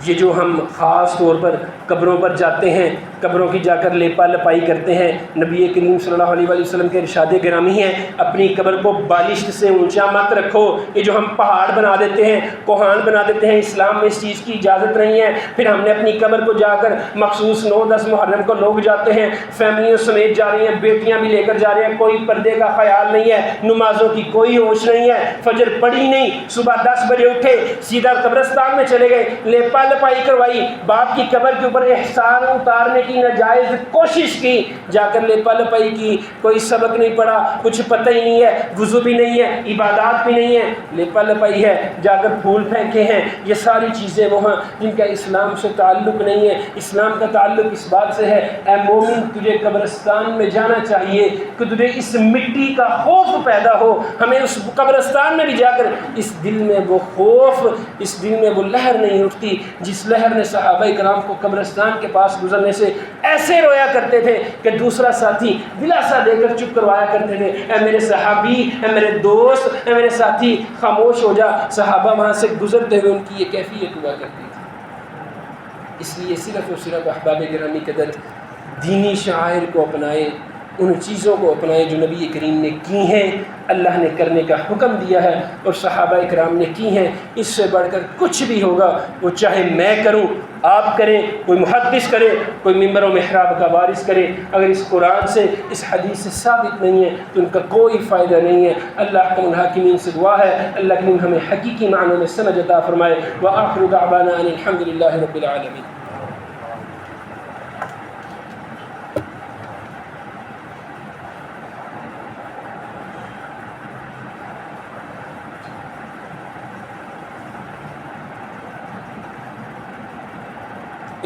یہ جو ہم خاص طور پر قبروں پر جاتے ہیں، قبروں کی جا کر لیپا لپائی کرتے ہیں، نبی کریم صلی اللہ علیہ وآلہ وسلم کے ارشاد گرامی ہیں اپنی قبر کو بالشت سے اونچا مت رکھو۔ یہ جو ہم پہاڑ بنا دیتے ہیں، کوہان بنا دیتے ہیں، اسلام میں اس چیز کی اجازت نہیں ہے۔ پھر ہم نے اپنی قبر کو جا کر مخصوص 9-10 محرم کو لوگ جاتے ہیں، فیملیوں سمیت جا رہی ہیں، بیٹیاں بھی لے کر جا رہے ہیں، کوئی پردے کا خیال نہیں ہے، نمازوں کی کوئی ہوش نہیں ہے، فجر پڑھی نہیں، صبح 10 بجے اٹھے سیدھا قبرستان میں چلے گئے، لیپا لپائی کروائی، باپ کی قبر کے اوپر احسان اتارنے کی ناجائز کوشش کی، جا کر لیپا لپائی کی، کوئی سبق نہیں پڑھا، کچھ پتہ ہی نہیں ہے، وضو بھی نہیں ہے، عبادات بھی نہیں ہے، لیپا لپائی ہے، جا کر پھول پھینکے ہیں۔ یہ ساری چیزیں وہ ہیں جن کا اسلام سے تعلق نہیں ہے۔ اسلام کا تعلق اس بات سے ہے اے مومن تجھے قبرستان میں جانا چاہیے کہ تجھے اس مٹی کا خوف پیدا ہو۔ ہمیں اس قبرستان میں بھی جا کر اس دل میں وہ خوف، اس دل میں وہ لہر نہیں اٹھتی جس لہر نے صحابہ کرام کو قبرستان کے پاس گزرنے سے ایسے رویا کرتے تھے کہ دوسرا ساتھی دلاسا دے کر چپ کروایا کرتے تھے، اے میرے صحابی، اے میرے دوست، اے میرے ساتھی خاموش ہو جا۔ صحابہ وہاں سے گزرتے ہوئے ان کی یہ کیفیت ہوا کرتی تھی۔ اس لیے صرف اور صرف احباب گرامی قدر دینی شعائر کو اپنائیں، ان چیزوں کو اپنائیں جو نبی کریم نے کی ہیں، اللہ نے کرنے کا حکم دیا ہے اور صحابہ کرام نے کی ہیں۔ اس سے بڑھ کر کچھ بھی ہوگا وہ چاہے میں کروں، آپ کریں، کوئی محدث کرے، کوئی ممبر و محراب کا وارث کرے، اگر اس قرآن سے اس حدیث سے ثابت نہیں ہے تو ان کا کوئی فائدہ نہیں ہے۔ اللہ احکم الحاکمین سے دعا ہے اللہ کریم ہمیں حقیقی معنوں میں سمجھ عطا فرمائے۔ وآخر دعوانا ان الحمد للہ رب العالمین۔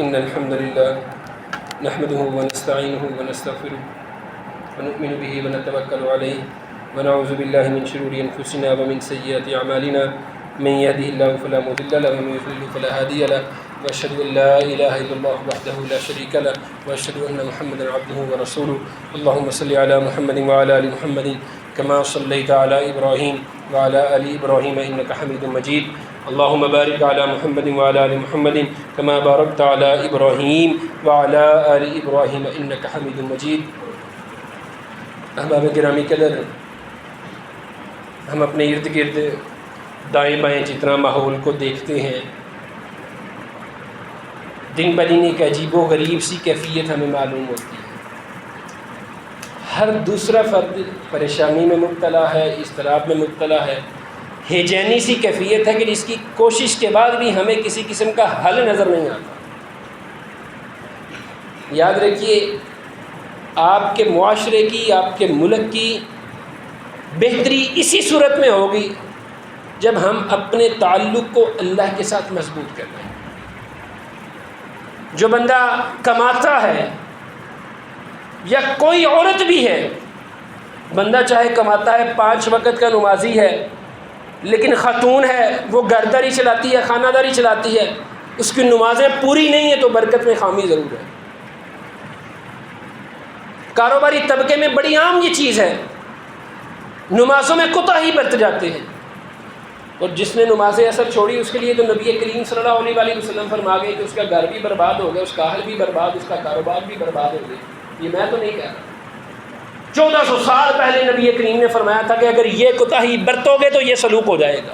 إن الحمد لله نحمده ونستعينه ونستغفره ونؤمن به ونتوكل عليه ونعوذ بالله من شرور أنفسنا ومن سيئات أعمالنا من يهده الله فلا مضل له ومن يضلل فلا هادي له وأشهد أن لا إله إلا الله وحده لا شريك له وأشهد أن محمدا عبده ورسوله اللهم صل على محمد وعلى آل محمد كما صليت على إبراهيم وعلى آل إبراهيم إنك حميد مجيد اللهم بارك على محمد وعلى آل محمد كما باركت على إبراهيم وعلى آل إبراهيم إنك حميد مجيد۔ احباب گرامی قدر، ہم اپنے ارد گرد دائیں بائیں جتنا ماحول کو دیکھتے ہیں، دن بدن ایک عجیب و غریب سی کیفیت ہمیں معلوم ہوتی ہے۔ ہر دوسرا فرد پریشانی میں مبتلا ہے، اضطراب میں مبتلا ہے، ہیجینی سی کیفیت ہے کہ جس کی کوشش کے بعد بھی ہمیں کسی قسم کا حل نظر نہیں آتا۔ یاد رکھیے، آپ کے معاشرے کی، آپ کے ملک کی بہتری اسی صورت میں ہوگی جب ہم اپنے تعلق کو اللہ کے ساتھ مضبوط کر لیں۔ جو بندہ کماتا ہے یا کوئی عورت بھی ہے، بندہ چاہے کماتا ہے، 5 وقت کا نمازی ہے، لیکن خاتون ہے، وہ گھرداری چلاتی ہے، خانہ داری چلاتی ہے، اس کی نمازیں پوری نہیں ہیں تو برکت میں خامی ضرور ہے۔ کاروباری طبقے میں بڑی عام یہ چیز ہے، نمازوں میں کوتاہی برت جاتے ہیں، اور جس نے نماز اثر چھوڑی اس کے لیے تو نبی کریم صلی اللہ علیہ وسلم فرما گئے کہ اس کا گھر بھی برباد ہو گیا، اس کا اہل بھی برباد، اس کا کاروبار بھی برباد ہو گیا۔ یہ میں تو نہیں کہہ رہا، 1400 سال پہلے نبی کریم نے فرمایا تھا کہ اگر یہ کوتاہی برتو گے تو یہ سلوک ہو جائے گا۔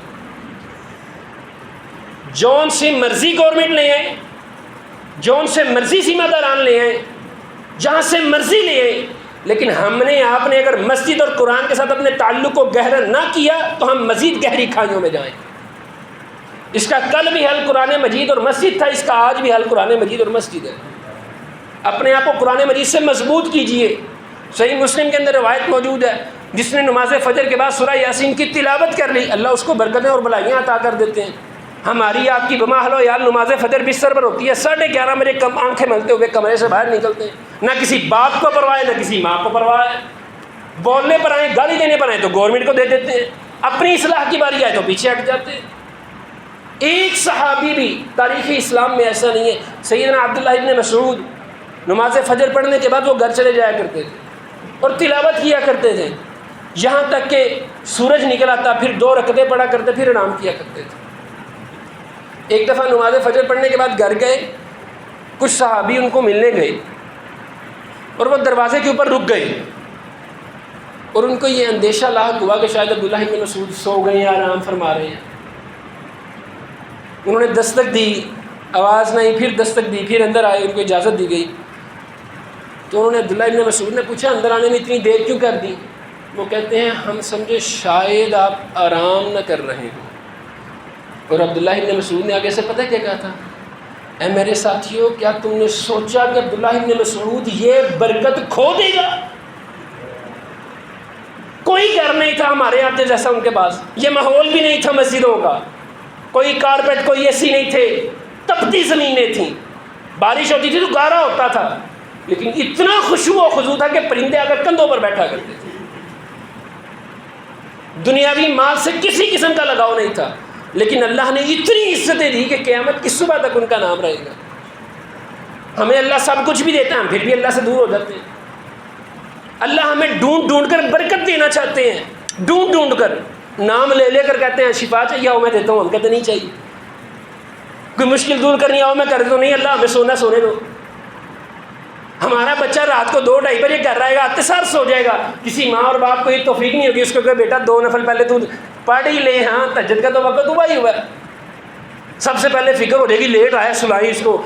جون سے مرضی گورنمنٹ لے آئے، جون سے مرضی ذمہ داران لے آئے، جہاں سے مرضی لے آئے، لیکن ہم نے آپ نے اگر مسجد اور قرآن کے ساتھ اپنے تعلق کو گہرا نہ کیا تو ہم مزید گہری کھائیوں میں جائیں۔ اس کا کل بھی حل قرآن مجید اور مسجد تھا، اس کا آج بھی حل قرآن مجید اور مسجد ہے۔ اپنے آپ کو قرآن مجید سے مضبوط کیجئے۔ صحیح مسلم کے اندر روایت موجود ہے، جس نے نماز فجر کے بعد سورہ یاسین کی تلاوت کر لی، اللہ اس کو برکتیں اور بھلائیاں عطا کر دیتے ہیں۔ ہماری آپ کی بما حلو یار نماز فجر بستر پر ہوتی ہے، 11:30 میرے کم آنکھیں ملتے ہوئے کمرے سے باہر نکلتے ہیں، نہ کسی باپ کو پرواہ ہے، نہ کسی ماں کو پرواہ ہے۔ بولنے پر آئیں، گالی دینے پر آئیں تو گورنمنٹ کو دے دیتے ہیں، اپنی اصلاح کی باری آئے تو پیچھے ہٹ جاتے ہیں۔ ایک صحابی بھی تاریخ اسلام میں ایسا نہیں ہے۔ سیدنا عبداللہ ابن مسعود نماز فجر پڑھنے کے بعد وہ گھر چلے جایا کرتے تھے اور تلاوت کیا کرتے تھے، یہاں تک کہ سورج نکل آتا، پھر 2 رکعتیں پڑھا کرتے، پھر آرام کیا کرتے تھے۔ ایک دفعہ نماز فجر پڑھنے کے بعد گھر گئے، کچھ صحابی ان کو ملنے گئے اور وہ دروازے کے اوپر رک گئے، اور ان کو یہ اندیشہ لاحق ہوا کہ شاید عبداللہ ابن مسعود سو گئے ہیں، آرام فرما رہے ہیں۔ انہوں نے دستک دی، آواز نہیں، پھر دستک دی، پھر اندر آئے، ان کو اجازت دی گئی۔ تو انہوں نے عبداللہ ابن مسعود نے پوچھا اندر آنے میں اتنی دیر کیوں کر دی؟ وہ کہتے ہیں ہم سمجھے شاید آپ آرام نہ کر رہے ہوں۔ اور عبداللہ ابن مسعود نے آگے سے پتہ کیا کہا تھا؟ اے میرے ساتھیوں، کیا تم نے سوچا کہ عبداللہ ابن مسعود یہ برکت کھو دے گا؟ کوئی گھر نہیں تھا ہمارے آتے جیسا ان کے پاس، یہ ماحول بھی نہیں تھا مسجدوں کا، کوئی کارپیٹ، کوئی اے سی نہیں تھے، تپتی زمینیں تھیں، بارش ہوتی تھی تو گارا ہوتا تھا، لیکن اتنا خشوع و خضوع تھا کہ پرندے آ کر کندھوں پر بیٹھا کرتے تھے۔ دنیاوی مال سے کسی قسم کا لگاؤ نہیں تھا، لیکن اللہ نے اتنی عزتیں دی کہ قیامت کی صبح تک ان کا نام رہے گا۔ ہمیں اللہ سب کچھ بھی دیتا ہے، ہم پھر بھی اللہ سے دور ہو جاتے ہیں۔ اللہ ہمیں ڈھونڈ ڈھونڈ کر برکت دینا چاہتے ہیں، ڈھونڈ ڈھونڈ کر، نام لے لے کر کہتے ہیں شفا چاہیے آؤ میں دیتا ہوں، ہم کہتے نہیں چاہیے۔ کوئی مشکل دور کرنی آؤ میں کر دیتا ہوں، نہیں اللہ ہمیں سونا سونے دو۔ ہمارا بچہ رات کو 2-2:30 بجے گھر آئے گا، اتصال سو جائے گا، کسی ماں اور باپ کو یہ توفیق نہیں ہوگی اس کو کہ بیٹا 2 نفل پہلے تو پڑھ ہی لے، ہاں تہجد کا تو وقت ہوا ہی ہوا ہے۔ سب سے پہلے فکر ہو جائے گی لیٹ آیا سلائی اس کو،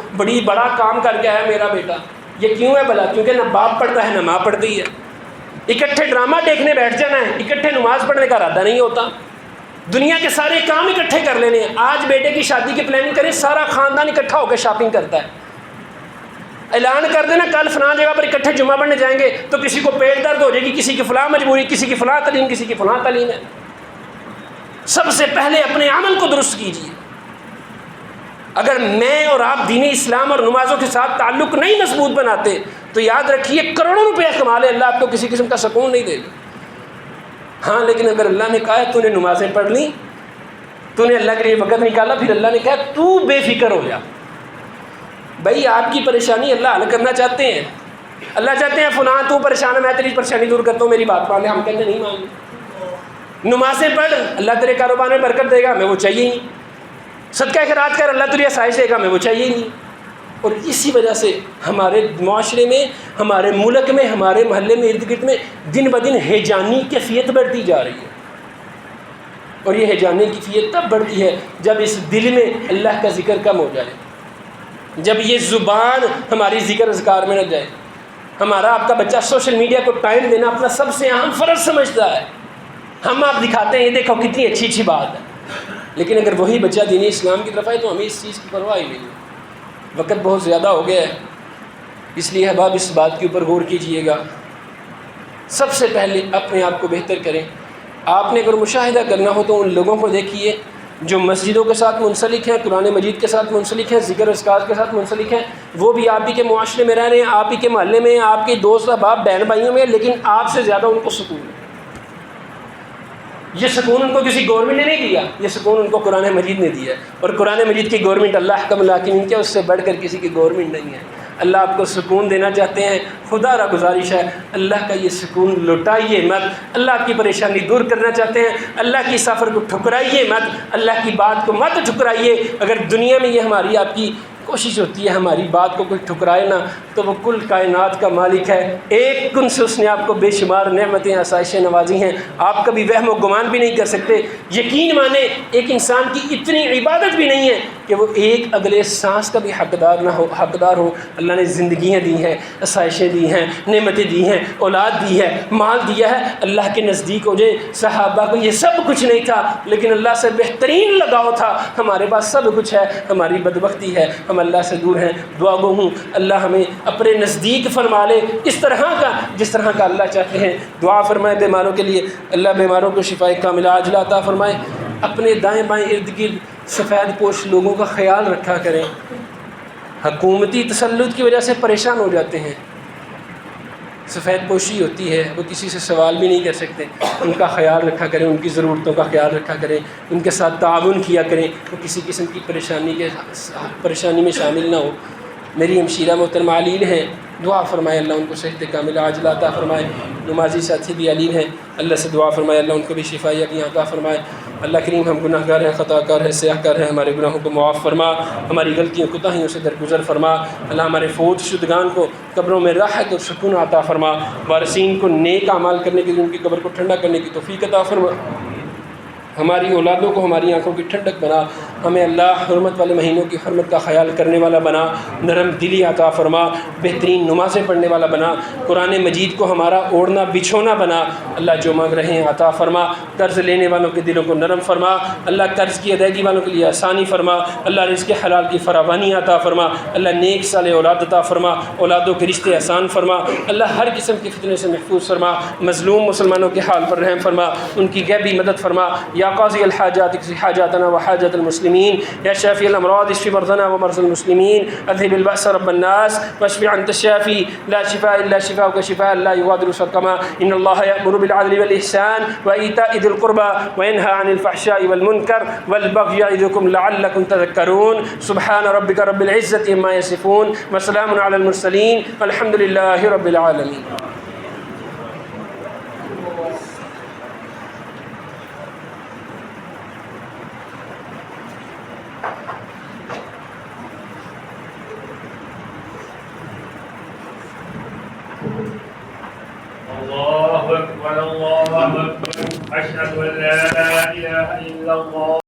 بڑا کام کر کے آیا میرا بیٹا۔ یہ کیوں ہے بھلا؟ کیونکہ نہ باپ پڑھتا ہے نہ ماں پڑھتی ہے۔ اکٹھے ڈرامہ دیکھنے بیٹھ جانا ہے، اکٹھے نماز پڑھنے کا ارادہ نہیں ہوتا۔ دنیا کے سارے کام اکٹھے کر لینے ہیں۔ آج بیٹے کی شادی کی پلاننگ کریں، سارا خاندان اکٹھا ہو کے شاپنگ کرتا ہے، اعلان کر دینا کل فلاں جگہ پر اکٹھے جمعہ پڑھنے جائیں گے، تو کسی کو پیٹ درد ہو جائے گی، کسی کی فلاں مجبوری، کسی کی فلاں تعلیم، کسی کی فلاں تعلیم ہے۔ سب سے پہلے اپنے عمل کو درست کیجیے۔ اگر میں اور آپ دین اسلام اور نمازوں کے ساتھ تعلق نہیں مضبوط بناتے تو یاد رکھیے کروڑوں روپے کما لے، اللہ آپ کو کسی قسم کا سکون نہیں دے گا۔ ہاں لیکن اگر اللہ نے کہا تو نے نمازیں پڑھ لی، تو نے اللہ کے لیے وقت نکالا، پھر اللہ نے کہا تو بے فکر ہو جا۔ بھائی آپ کی پریشانی اللہ حل کرنا چاہتے ہیں، اللہ چاہتے ہیں فلاں تو پریشان ہے میں تیری پریشانی دور کرتا ہوں، میری بات مان لے، ہم کہتے ہیں نہیں مان لے۔ نمازیں پڑھ، اللہ تیرے کاروبار میں برکت دے گا، ہمیں وہ چاہیے ہی نہیں۔ صدقہ خیرات کر، اللہ تجھے آسائش دے گا، ہمیں وہ چاہیے ہی نہیں۔ اور اسی وجہ سے ہمارے معاشرے میں، ہمارے ملک میں، ہمارے محلے میں، ارد گرد میں دن بدن ہیجانی کیفیت بڑھتی جا رہی ہے۔ اور یہ ہیجانی کیفیت تب بڑھتی ہے جب اس دل میں اللہ کا ذکر کم ہو جائے، جب یہ زبان ہماری ذکر اذکار میں نہ جائے۔ ہمارا آپ کا بچہ سوشل میڈیا کو ٹائم دینا اپنا سب سے اہم فرض سمجھتا ہے۔ ہم آپ دکھاتے ہیں یہ دیکھو کتنی اچھی بات ہے، لیکن اگر وہی بچہ دین اسلام کی طرف آئے تو ہمیں اس چیز کی پرواہ ہی نہیں ہے۔ وقت بہت زیادہ ہو گیا ہے، اس لیے احباب اس بات کے اوپر غور کیجئے گا۔ سب سے پہلے اپنے آپ کو بہتر کریں۔ آپ نے اگر مشاہدہ کرنا ہو تو ان لوگوں کو دیکھیے جو مسجدوں کے ساتھ منسلک ہیں، قرآن مجید کے ساتھ منسلک ہیں، ذکر اذکار کے ساتھ منسلک ہیں، وہ بھی آپ ہی کے معاشرے میں رہ رہے ہیں، آپ ہی کے محلے میں، آپ کے دوست احباب بہن بھائیوں میں، لیکن آپ سے زیادہ ان کو سکون ہے۔ یہ سکون ان کو کسی گورنمنٹ نے نہیں دیا، یہ سکون ان کو قرآن مجید نے دیا ہے، اور قرآن مجید کی گورنمنٹ اللہ حکم الحاکمین کیا، اس سے بڑھ کر کسی کی گورنمنٹ نہیں ہے۔ اللہ آپ کو سکون دینا چاہتے ہیں، خدا را گزارش ہے اللہ کا یہ سکون لٹائیے مت۔ اللہ آپ کی پریشانی دور کرنا چاہتے ہیں، اللہ کی سفر کو ٹھکرائیے مت، اللہ کی بات کو مت ٹھکرائیے۔ اگر دنیا میں یہ ہماری آپ کی کوشش ہوتی ہے ہماری بات کو کوئی ٹھکرائے نہ، تو وہ کل کائنات کا مالک ہے، ایک کن سے اس نے آپ کو بے شمار نعمتیں آسائشیں نوازی ہیں، آپ کبھی وہم و گمان بھی نہیں کر سکتے۔ یقین مانیں ایک انسان کی اتنی عبادت بھی نہیں ہے کہ وہ ایک اگلے سانس کا بھی حقدار ہو۔ اللہ نے زندگیاں دی ہیں، آسائشیں دی ہیں، نعمتیں دی ہیں، اولاد دی ہے، مال دیا ہے، اللہ کے نزدیک ہو جائے۔ صحابہ کو یہ سب کچھ نہیں تھا لیکن اللہ سے بہترین لگاؤ تھا۔ ہمارے پاس سب کچھ ہے، ہماری بدبختی ہے، ہم اللہ سے دور ہیں۔ دعا گو ہوں اللہ ہمیں اپنے نزدیک فرما لے اس طرح کا جس طرح کا اللہ چاہتے ہیں۔ دعا فرمائے بیماروں کے لیے، اللہ بیماروں کو شفائے کاملہ عاجلہ عطا فرمائے۔ اپنے دائیں بائیں ارد گرد سفید پوش لوگوں کا خیال رکھا کریں، حکومتی تسلط کی وجہ سے پریشان ہو جاتے ہیں، سفید پوشی ہوتی ہے، وہ کسی سے سوال بھی نہیں کر سکتے، ان کا خیال رکھا کریں، ان کی ضرورتوں کا خیال رکھا کریں، ان کے ساتھ تعاون کیا کریں، وہ کسی قسم کی پریشانی میں شامل نہ ہو۔ میری ہمشیرہ محترمہ علیم ہیں، دعا فرمائے اللہ ان کو صحت کاملہ عاجلہ عطا فرمائے۔ نمازی ساتھی بھی علیم ہیں، اللہ سے دعا فرمائے اللہ ان کو بھی شفا یقین عطا فرمائے۔ اللہ کریم ہم گناہ گار ہیں، خطا کار ہیں، سیاہ کار ہیں، ہمارے گناہوں کو معاف فرما، ہماری غلطیوں کوتاہیوں سے درگزر فرما۔ اللہ ہمارے فوت شدگان کو قبروں میں راحت اور سکون عطا فرما، وارثین کو نیک اعمال کرنے کے لیے ان کی قبر کو ٹھنڈا کرنے کی توفیق عطا فرما، ہماری اولادوں کو ہماری آنکھوں کی ٹھنڈک بنا، ہمیں اللہ حرمت والے مہینوں کی حرمت کا خیال کرنے والا بنا، نرم دلی عطا فرما، بہترین نمازیں پڑھنے والا بنا، قرآن مجید کو ہمارا اوڑھنا بچھونا بنا۔ اللہ جو مانگ رہے ہیں عطا فرما، قرض لینے والوں کے دلوں کو نرم فرما، اللہ قرض کی ادائیگی والوں کے لیے آسانی فرما، اللہ رزق حلال کی فراوانی عطا فرما، اللہ نیک صالح اولاد عطا فرما، اولادوں کے رشتے آسان فرما، اللہ ہر قسم کے فتنے سے محفوظ فرما، مظلوم مسلمانوں کے حال پر رحم فرما، ان کی غیبی مدد فرما۔ یا قاضی الحاجات اقض حاجاتنا وحاجات المسلمین، یا شافی الامراض اشف مرضنا ومرضى المسلمین، اذهب البأس رب الناس واشف انت الشافی لا شفاء الا شفاؤک شفاء لا يغادر سقما۔ ان اللہ یأمر بالعدل والإحسان وإیتاء ذی القربى وینہی عن الفحشاء والمنکر والبغی یعظکم لعلکم تذکرون۔ سبحان ربک رب العزة عما یصفون وسلام علی المرسلین والحمد للہ رب العالمین۔ الله أكبر الله أكبر أشهد أن لا إله إلا الله